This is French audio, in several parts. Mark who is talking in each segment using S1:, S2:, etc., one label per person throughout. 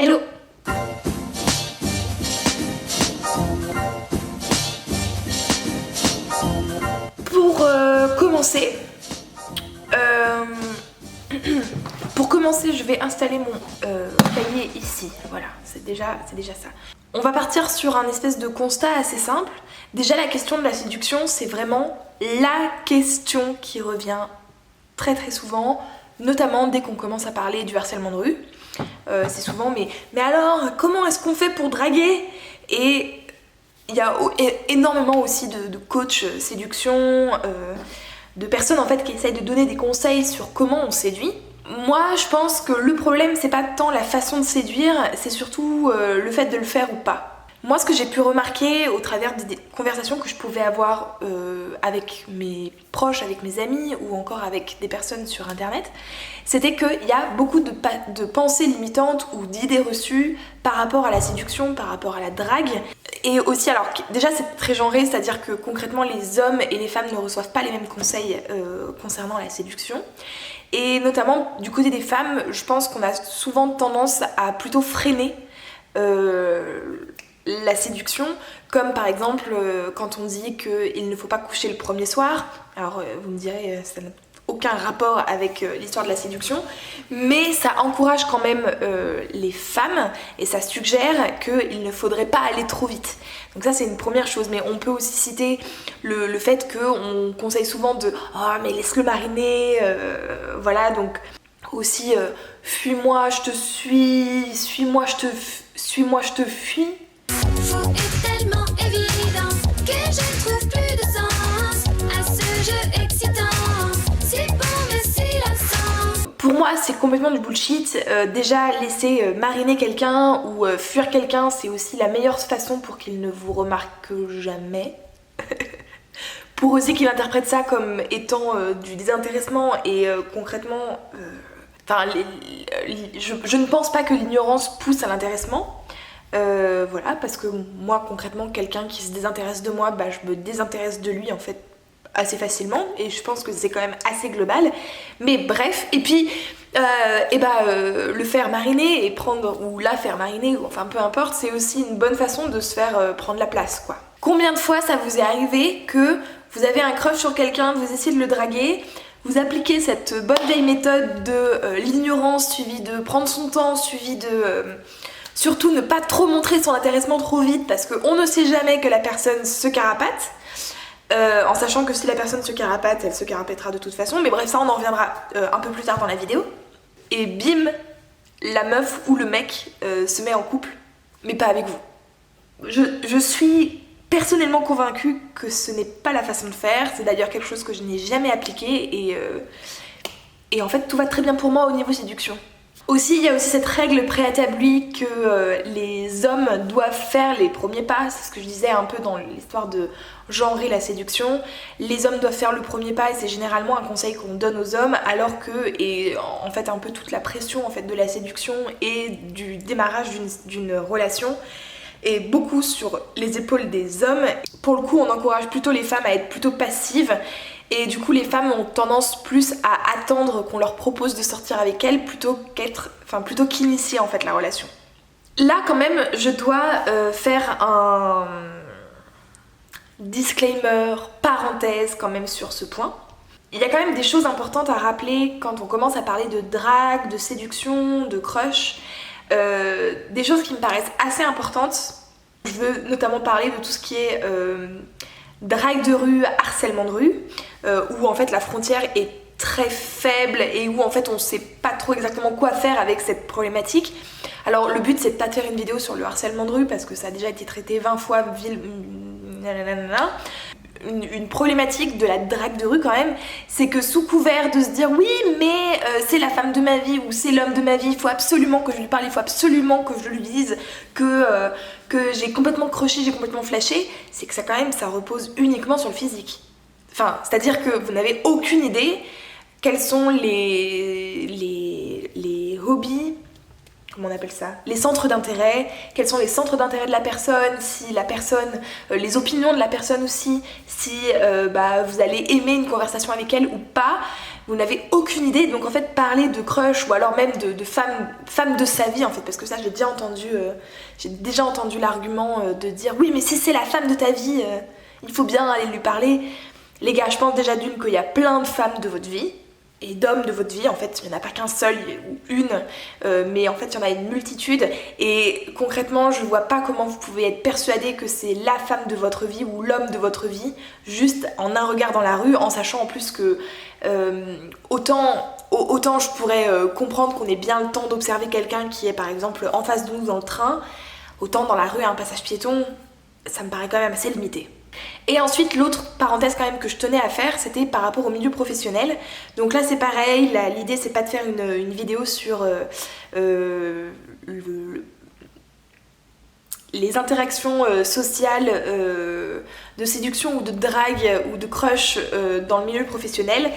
S1: Hello! Pour commencer, je vais installer mon cahier ici. Voilà, c'est déjà ça. On va partir sur un espèce de constat assez simple. Déjà, la question de la séduction, c'est vraiment la question qui revient très très souvent, notamment dès qu'on commence à parler du harcèlement de rue. C'est souvent, mais alors, comment est-ce qu'on fait pour draguer? Et il y a énormément aussi de coachs séduction, de personnes en fait qui essayent de donner des conseils sur comment on séduit. Moi, je pense que le problème, c'est pas tant la façon de séduire, c'est surtout le fait de le faire ou pas. Moi, ce que j'ai pu remarquer au travers des conversations que je pouvais avoir avec mes proches, avec mes amis ou encore avec des personnes sur internet, c'était qu'il y a beaucoup de pensées limitantes ou d'idées reçues par rapport à la séduction, par rapport à la drague. Et aussi, alors déjà c'est très genré, c'est-à-dire que concrètement les hommes et les femmes ne reçoivent pas les mêmes conseils concernant la séduction. Et notamment du côté des femmes, je pense qu'on a souvent tendance à plutôt freiner la séduction, comme par exemple quand on dit qu'il ne faut pas coucher le premier soir. Alors vous me direz, ça n'a aucun rapport avec l'histoire de la séduction, mais ça encourage quand même les femmes et ça suggère qu'il ne faudrait pas aller trop vite. Donc ça c'est une première chose, mais on peut aussi citer le fait qu'on conseille souvent de « Oh mais laisse-le mariner », voilà, donc aussi fuis-moi, je te suis, suis-moi, je te fuis.
S2: Faux est tellement évident que je ne trouve plus de sens à ce jeu excitant. C'est bon mais c'est lassant.
S1: Pour moi c'est complètement du bullshit. Déjà laisser mariner quelqu'un ou fuir quelqu'un, c'est aussi la meilleure façon pour qu'il ne vous remarque jamais. Pour aussi qu'il interprète ça comme étant du désintéressement et concrètement je ne pense pas que l'ignorance pousse à l'intéressement. Voilà, parce que moi concrètement quelqu'un qui se désintéresse de moi, je me désintéresse de lui en fait assez facilement et je pense que c'est quand même assez global, mais bref. Et puis le faire mariner et prendre, ou la faire mariner, ou enfin peu importe, c'est aussi une bonne façon de se faire prendre la place quoi. Combien de fois ça vous est arrivé que vous avez un crush sur quelqu'un, vous essayez de le draguer, vous appliquez cette bonne vieille méthode de l'ignorance suivie de prendre son temps, suivie de surtout ne pas trop montrer son intéressement trop vite parce qu'on ne sait jamais que la personne se carapate, en sachant que si la personne se carapate, elle se carapétera de toute façon, mais bref ça on en reviendra un peu plus tard dans la vidéo. Et bim, la meuf ou le mec se met en couple, mais pas avec vous. Je suis personnellement convaincue que ce n'est pas la façon de faire, c'est d'ailleurs quelque chose que je n'ai jamais appliqué et en fait tout va très bien pour moi au niveau séduction. Aussi, il y a aussi cette règle préétablie que les hommes doivent faire les premiers pas, c'est ce que je disais un peu dans l'histoire de genrer la séduction. Les hommes doivent faire le premier pas et c'est généralement un conseil qu'on donne aux hommes, alors que, et en fait un peu toute la pression en fait, de la séduction et du démarrage d'une relation est beaucoup sur les épaules des hommes. Pour le coup, on encourage plutôt les femmes à être plutôt passives. Et du coup les femmes ont tendance plus à attendre qu'on leur propose de sortir avec elles plutôt qu'initier en fait la relation. Là quand même je dois faire un disclaimer, parenthèse quand même sur ce point. Il y a quand même des choses importantes à rappeler quand on commence à parler de drague, de séduction, de crush. Des choses qui me paraissent assez importantes. Je veux notamment parler de tout ce qui est drague de rue, harcèlement de rue, où en fait la frontière est très faible et où en fait on sait pas trop exactement quoi faire avec cette problématique. Alors le but c'est de pas faire une vidéo sur le harcèlement de rue parce que ça a déjà été traité 20 fois, une problématique de la drague de rue quand même, c'est que sous couvert de se dire oui mais c'est la femme de ma vie ou c'est l'homme de ma vie, il faut absolument que je lui parle, il faut absolument que je lui dise que j'ai complètement croché, j'ai complètement flashé, c'est que ça quand même ça repose uniquement sur le physique. Enfin, c'est-à-dire que vous n'avez aucune idée quels sont les hobbies, comment on appelle ça, les centres d'intérêt, quels sont les centres d'intérêt de la personne, si la personne, les opinions de la personne aussi, si vous allez aimer une conversation avec elle ou pas. vous n'avez aucune idée. Donc en fait parler de crush ou alors même de femme de sa vie en fait, parce que ça j'ai déjà entendu l'argument de dire oui mais si c'est la femme de ta vie, il faut bien aller lui parler. Les gars, je pense déjà d'une qu'il y a plein de femmes de votre vie et d'hommes de votre vie, en fait il n'y en a pas qu'un seul ou une, mais en fait il y en a une multitude, et concrètement je vois pas comment vous pouvez être persuadé que c'est la femme de votre vie ou l'homme de votre vie juste en un regard dans la rue, en sachant en plus que autant je pourrais comprendre qu'on ait bien le temps d'observer quelqu'un qui est par exemple en face de nous dans le train, autant dans la rue à un passage piéton, ça me paraît quand même assez limité. Et ensuite l'autre parenthèse quand même que je tenais à faire, c'était par rapport au milieu professionnel. Donc là c'est pareil, l'idée c'est pas de faire une vidéo sur les interactions sociales de séduction ou de drague ou de crush dans le milieu professionnel,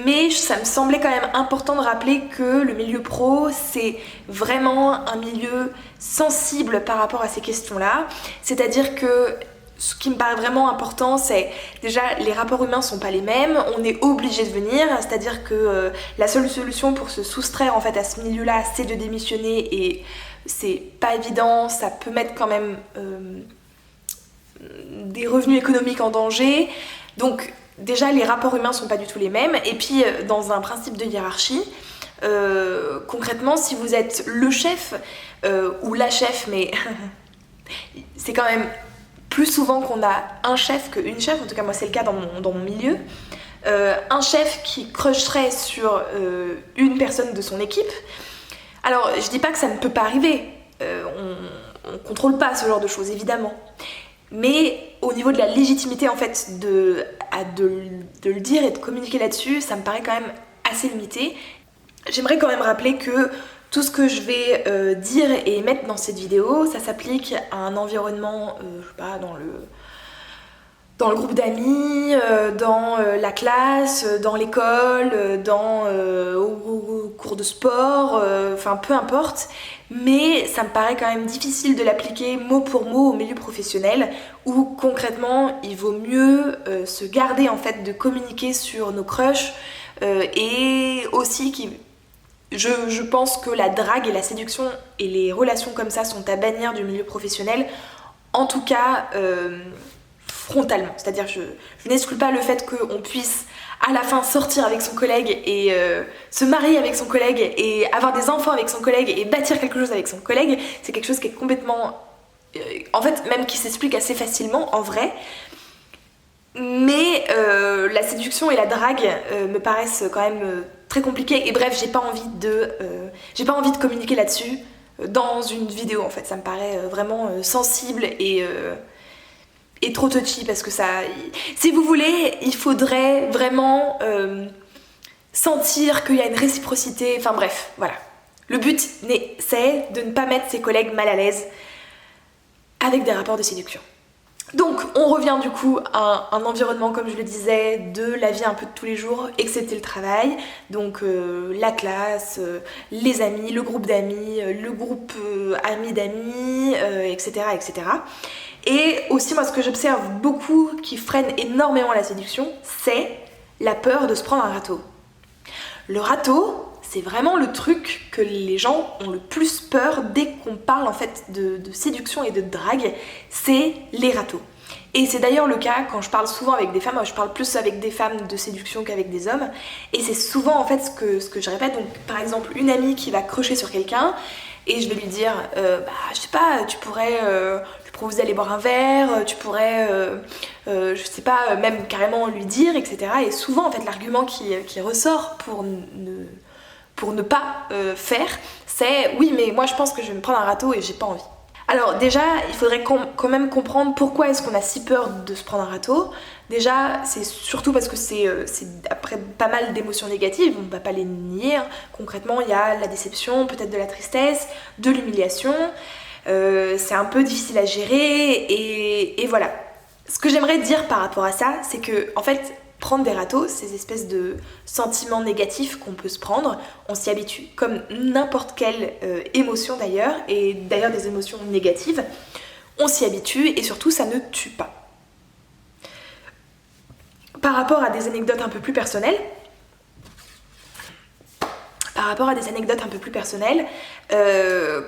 S1: mais ça me semblait quand même important de rappeler que le milieu pro c'est vraiment un milieu sensible par rapport à ces questions-là, c'est-à-dire que ce qui me paraît vraiment important, c'est déjà les rapports humains sont pas les mêmes, on est obligé de venir, c'est-à-dire que la seule solution pour se soustraire en fait à ce milieu-là, c'est de démissionner, et c'est pas évident, ça peut mettre quand même des revenus économiques en danger. Donc déjà les rapports humains sont pas du tout les mêmes, et puis dans un principe de hiérarchie, concrètement si vous êtes le chef ou la chef, mais c'est quand même plus souvent qu'on a un chef qu'une chef, en tout cas moi c'est le cas dans mon milieu, un chef qui crusherait sur une personne de son équipe. Alors je dis pas que ça ne peut pas arriver, on contrôle pas ce genre de choses évidemment, mais au niveau de la légitimité en fait de le dire et de communiquer là-dessus, ça me paraît quand même assez limité. J'aimerais quand même rappeler que tout ce que je vais dire et mettre dans cette vidéo, ça s'applique à un environnement, je sais pas, dans le groupe d'amis, dans la classe, dans l'école, au cours de sport, enfin peu importe. Mais ça me paraît quand même difficile de l'appliquer mot pour mot au milieu professionnel, où concrètement il vaut mieux se garder en fait de communiquer sur nos crushs, et aussi je pense que la drague et la séduction et les relations comme ça sont à bannir du milieu professionnel, en tout cas frontalement. C'est-à-dire je n'exclus pas le fait qu'on puisse à la fin sortir avec son collègue et se marier avec son collègue et avoir des enfants avec son collègue et bâtir quelque chose avec son collègue. C'est quelque chose qui est complètement... en fait même qui s'explique assez facilement en vrai. Mais la séduction et la drague me paraissent quand même très compliquées, et bref j'ai pas envie de communiquer là-dessus dans une vidéo en fait, ça me paraît vraiment sensible et trop touchy, parce que ça, si vous voulez, il faudrait vraiment sentir qu'il y a une réciprocité, enfin bref, voilà. Le but c'est de ne pas mettre ses collègues mal à l'aise avec des rapports de séduction. Donc on revient du coup à un environnement, comme je le disais, de la vie un peu de tous les jours, excepté le travail, donc la classe, les amis, le groupe d'amis, le groupe amis d'amis, etc., etc. Et aussi moi ce que j'observe beaucoup qui freine énormément la séduction, c'est la peur de se prendre un râteau. Le râteau, c'est vraiment le truc que les gens ont le plus peur dès qu'on parle en fait de séduction et de drague, c'est les râteaux. Et c'est d'ailleurs le cas quand je parle souvent avec des femmes, je parle plus avec des femmes de séduction qu'avec des hommes, et c'est souvent en fait ce que je répète. Donc par exemple une amie qui va crusher sur quelqu'un, et je vais lui dire je sais pas, tu pourrais proposer d'aller boire un verre, tu pourrais je sais pas, même carrément lui dire, etc. Et souvent en fait l'argument qui ressort pour ne pas faire, c'est oui mais moi je pense que je vais me prendre un râteau et j'ai pas envie. Alors déjà il faudrait quand même comprendre pourquoi est-ce qu'on a si peur de se prendre un râteau. Déjà c'est surtout parce que c'est après pas mal d'émotions négatives, on va pas les nier, hein. Concrètement il y a la déception, peut-être de la tristesse, de l'humiliation, c'est un peu difficile à gérer, et voilà. Ce que j'aimerais dire par rapport à ça, c'est que en fait prendre des râteaux, ces espèces de sentiments négatifs qu'on peut se prendre, on s'y habitue, comme n'importe quelle émotion d'ailleurs, et d'ailleurs des émotions négatives, on s'y habitue, et surtout ça ne tue pas. Par rapport à des anecdotes un peu plus personnelles, par rapport à des anecdotes un peu plus personnelles,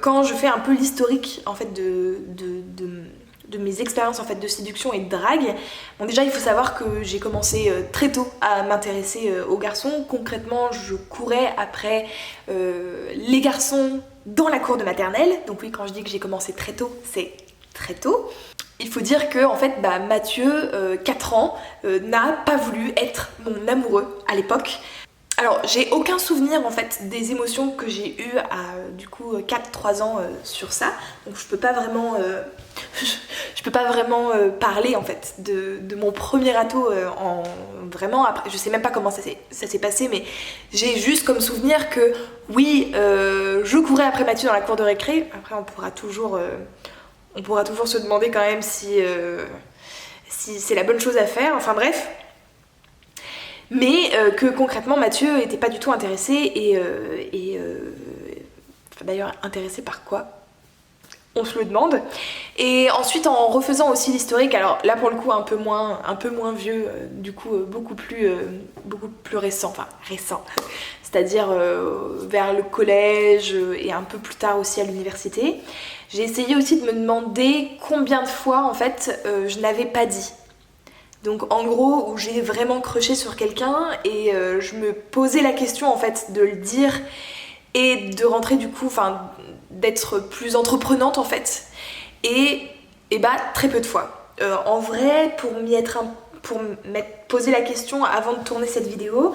S1: quand je fais un peu l'historique en fait de mes expériences en fait de séduction et de drague, bon déjà il faut savoir que j'ai commencé très tôt à m'intéresser aux garçons. Concrètement, je courais après les garçons dans la cour de maternelle. Donc oui, quand je dis que j'ai commencé très tôt, c'est très tôt. Il faut dire que en fait, Mathieu, 4 ans, n'a pas voulu être mon amoureux à l'époque. Alors, j'ai aucun souvenir en fait des émotions que j'ai eues à du coup 4-3 ans sur ça. Donc je peux pas vraiment parler en fait de mon premier râteau vraiment après. Je sais même pas comment ça s'est passé, mais j'ai juste comme souvenir que oui, je courais après Mathieu dans la cour de récré. Après on pourra toujours se demander quand même si c'est la bonne chose à faire. Enfin bref. Mais que concrètement Mathieu était pas du tout intéressé d'ailleurs intéressé par quoi? On se le demande. Et ensuite en refaisant aussi l'historique, alors là pour le coup un peu moins vieux, du coup beaucoup plus récent, enfin récent, c'est-à-dire vers le collège et un peu plus tard aussi à l'université, j'ai essayé aussi de me demander combien de fois en fait je n'avais pas dit. Donc en gros où j'ai vraiment crushé sur quelqu'un et je me posais la question en fait de le dire et de rentrer du coup, enfin d'être plus entreprenante en fait. Et très peu de fois. En vrai, pour m'être posé la question avant de tourner cette vidéo,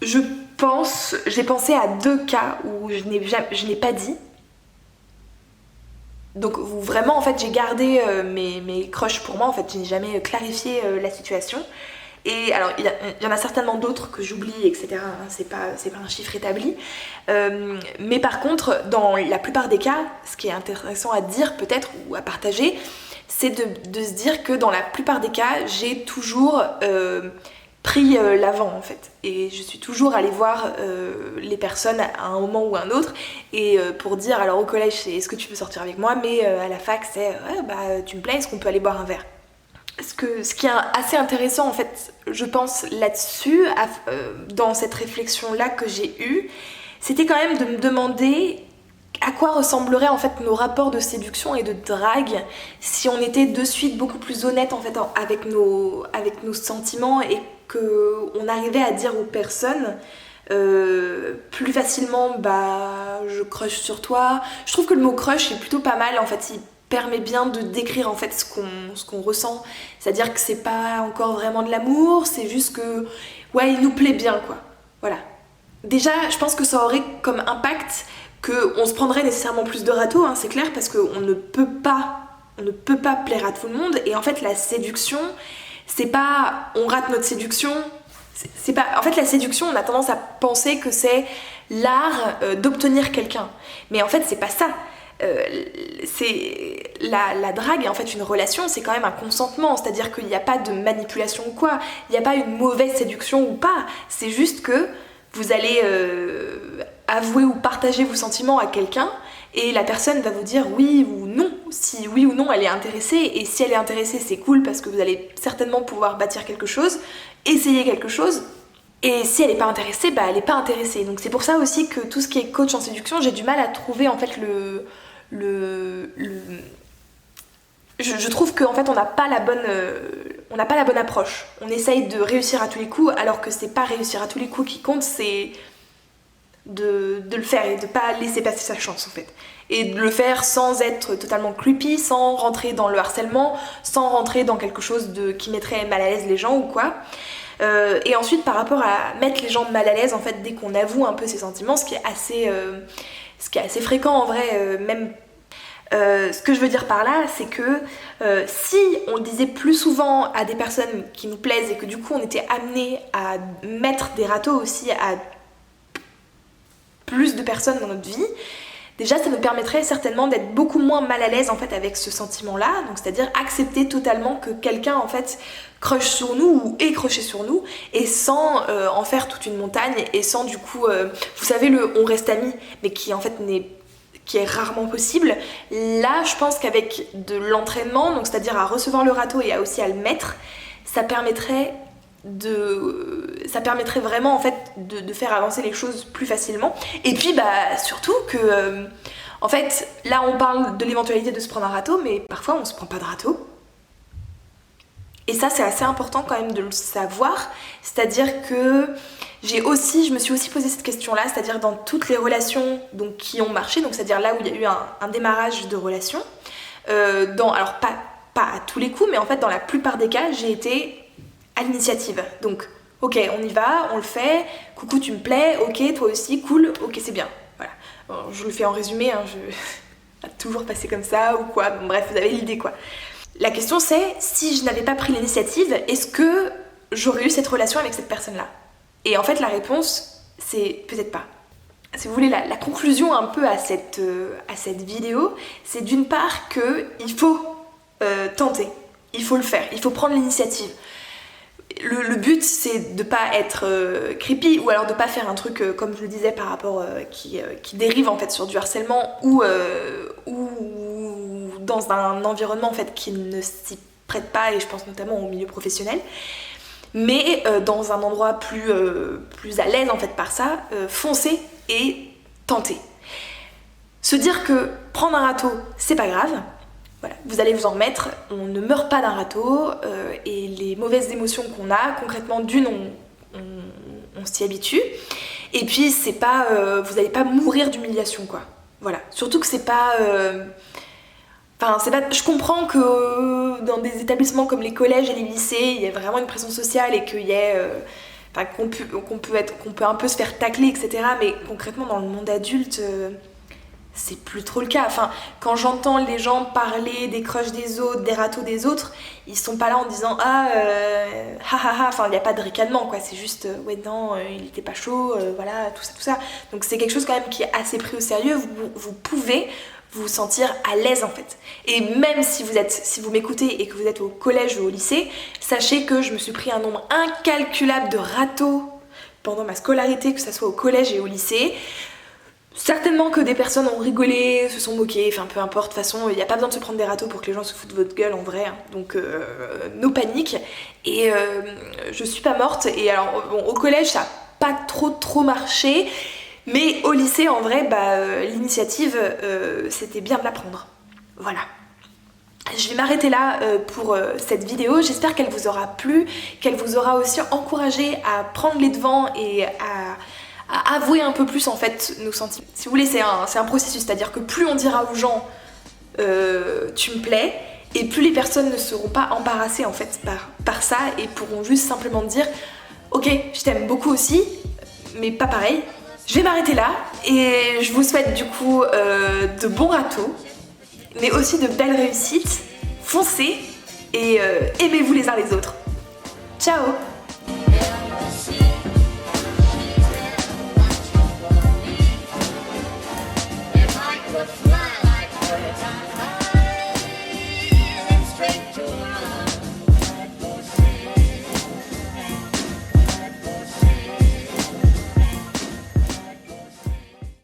S1: j'ai pensé à 2 cas où je n'ai pas dit. Donc vraiment en fait j'ai gardé mes crushs pour moi, en fait je n'ai jamais clarifié la situation. Et alors il y en a certainement d'autres que j'oublie, etc. C'est pas un chiffre établi. Mais par contre dans la plupart des cas, ce qui est intéressant à dire peut-être ou à partager, c'est de se dire que dans la plupart des cas j'ai toujours pris l'avant en fait, et je suis toujours allée voir les personnes à un moment ou à un autre et pour dire, alors au collège c'est est-ce que tu veux sortir avec moi, mais à la fac c'est ouais, tu me plais, est-ce qu'on peut aller boire un verre. Ce qui est assez intéressant en fait je pense là-dessus, dans cette réflexion là que j'ai eue, c'était quand même de me demander à quoi ressembleraient en fait nos rapports de séduction et de drague si on était de suite beaucoup plus honnête en fait avec nos sentiments et qu'on arrivait à dire aux personnes plus facilement je crush sur toi. Je trouve que le mot crush est plutôt pas mal en fait, il permet bien de décrire en fait ce qu'on ressent, c'est-à-dire que c'est pas encore vraiment de l'amour, c'est juste que ouais il nous plaît bien quoi, voilà. Déjà je pense que ça aurait comme impact qu'on se prendrait nécessairement plus de râteaux, hein, c'est clair, parce qu'on ne peut pas plaire à tout le monde. Et en fait la séduction, c'est pas on rate notre séduction, c'est pas, en fait la séduction on a tendance à penser que c'est l'art d'obtenir quelqu'un, mais en fait c'est pas ça. C'est la drague et en fait une relation, c'est quand même un consentement, c'est-à-dire qu'il n'y a pas de manipulation ou quoi, il n'y a pas une mauvaise séduction ou pas, c'est juste que vous allez avouer ou partager vos sentiments à quelqu'un et la personne va vous dire oui ou non, si oui ou non elle est intéressée, et si elle est intéressée c'est cool parce que vous allez certainement pouvoir bâtir quelque chose, essayer quelque chose, et si elle n'est pas intéressée, elle n'est pas intéressée. Donc c'est pour ça aussi que tout ce qui est coach en séduction, j'ai du mal à trouver en fait je trouve qu'en fait on n'a pas la bonne approche. On essaye de réussir à tous les coups, alors que c'est pas réussir à tous les coups qui compte, c'est de le faire et de pas laisser passer sa chance en fait. Et de le faire sans être totalement creepy, sans rentrer dans le harcèlement, sans rentrer dans quelque chose qui mettrait mal à l'aise les gens ou quoi. Et ensuite par rapport à mettre les gens mal à l'aise en fait dès qu'on avoue un peu ses sentiments, ce qui est assez fréquent en vrai, même. Ce que je veux dire par là, c'est que si on le disait plus souvent à des personnes qui nous plaisent et que du coup on était amené à mettre des râteaux aussi à plus de personnes dans notre vie, déjà ça nous permettrait certainement d'être beaucoup moins mal à l'aise en fait avec ce sentiment-là, donc c'est-à-dire accepter totalement que quelqu'un en fait crush sur nous ou est crushé sur nous, et sans en faire toute une montagne, et sans du coup, vous savez le on reste amis, mais qui en fait qui est rarement possible. Là je pense qu'avec de l'entraînement, donc c'est-à-dire à recevoir le râteau et aussi à le mettre, ça permettrait ça permettrait vraiment en fait de faire avancer les choses plus facilement. Et puis surtout que en fait là on parle de l'éventualité de se prendre un râteau, mais parfois on se prend pas de râteau. Et ça c'est assez important quand même de le savoir, c'est-à-dire que je me suis aussi posé cette question-là, c'est-à-dire dans toutes les relations donc, qui ont marché, donc c'est-à-dire là où il y a eu un démarrage de relation, alors pas à tous les coups, mais en fait dans la plupart des cas j'ai été à l'initiative. Donc ok, on y va, on le fait, coucou tu me plais, ok toi aussi, cool, ok c'est bien. Voilà. Bon, je le fais en résumé, je vais toujours passer comme ça ou quoi, bon, bref vous avez l'idée quoi. La question c'est, si je n'avais pas pris l'initiative, est-ce que j'aurais eu cette relation avec cette personne-là? Et en fait la réponse c'est peut-être pas. Si vous voulez la conclusion un peu à cette vidéo, c'est d'une part qu'il faut tenter, il faut le faire, il faut prendre l'initiative. Le but c'est de pas être creepy ou alors de pas faire un truc comme je le disais par rapport qui dérive en fait sur du harcèlement ou dans un environnement en fait qui ne s'y prête pas, et je pense notamment au milieu professionnel, mais dans un endroit plus à l'aise en fait par ça, foncer et tenter. Se dire que prendre un râteau c'est pas grave. Voilà, vous allez vous en remettre, on ne meurt pas d'un râteau, et les mauvaises émotions qu'on a, concrètement on s'y habitue, et puis c'est pas, vous n'allez pas mourir d'humiliation quoi. Voilà, surtout que c'est pas, je comprends que dans des établissements comme les collèges et les lycées, il y a vraiment une pression sociale et qu'il y ait, qu'on peut un peu se faire tacler, etc. Mais concrètement dans le monde adulte, c'est plus trop le cas. Enfin, quand j'entends les gens parler des crushs des autres, des râteaux des autres, ils sont pas là en disant enfin il n'y a pas de ricanement quoi, c'est juste ouais non, il était pas chaud, voilà, tout ça. Donc c'est quelque chose quand même qui est assez pris au sérieux, vous pouvez vous sentir à l'aise en fait. Et même si vous m'écoutez et que vous êtes au collège ou au lycée, sachez que je me suis pris un nombre incalculable de râteaux pendant ma scolarité, que ce soit au collège et au lycée. Certainement que des personnes ont rigolé, se sont moquées, enfin peu importe, de toute façon il n'y a pas besoin de se prendre des râteaux pour que les gens se foutent de votre gueule en vrai, donc no panique. Et je suis pas morte, et alors bon, au collège ça n'a pas trop marché, mais au lycée en vrai l'initiative c'était bien de la prendre. Voilà. Je vais m'arrêter là pour cette vidéo, j'espère qu'elle vous aura plu, qu'elle vous aura aussi encouragé à prendre les devants et à avouer un peu plus en fait nos sentiments. Si vous voulez, c'est un processus, c'est-à-dire que plus on dira aux gens tu me plais, et plus les personnes ne seront pas embarrassées en fait par ça et pourront juste simplement dire ok, je t'aime beaucoup aussi, mais pas pareil. Je vais m'arrêter là et je vous souhaite du coup de bons râteaux, mais aussi de belles réussites. Foncez et aimez-vous les uns les autres. Ciao!
S2: Fly.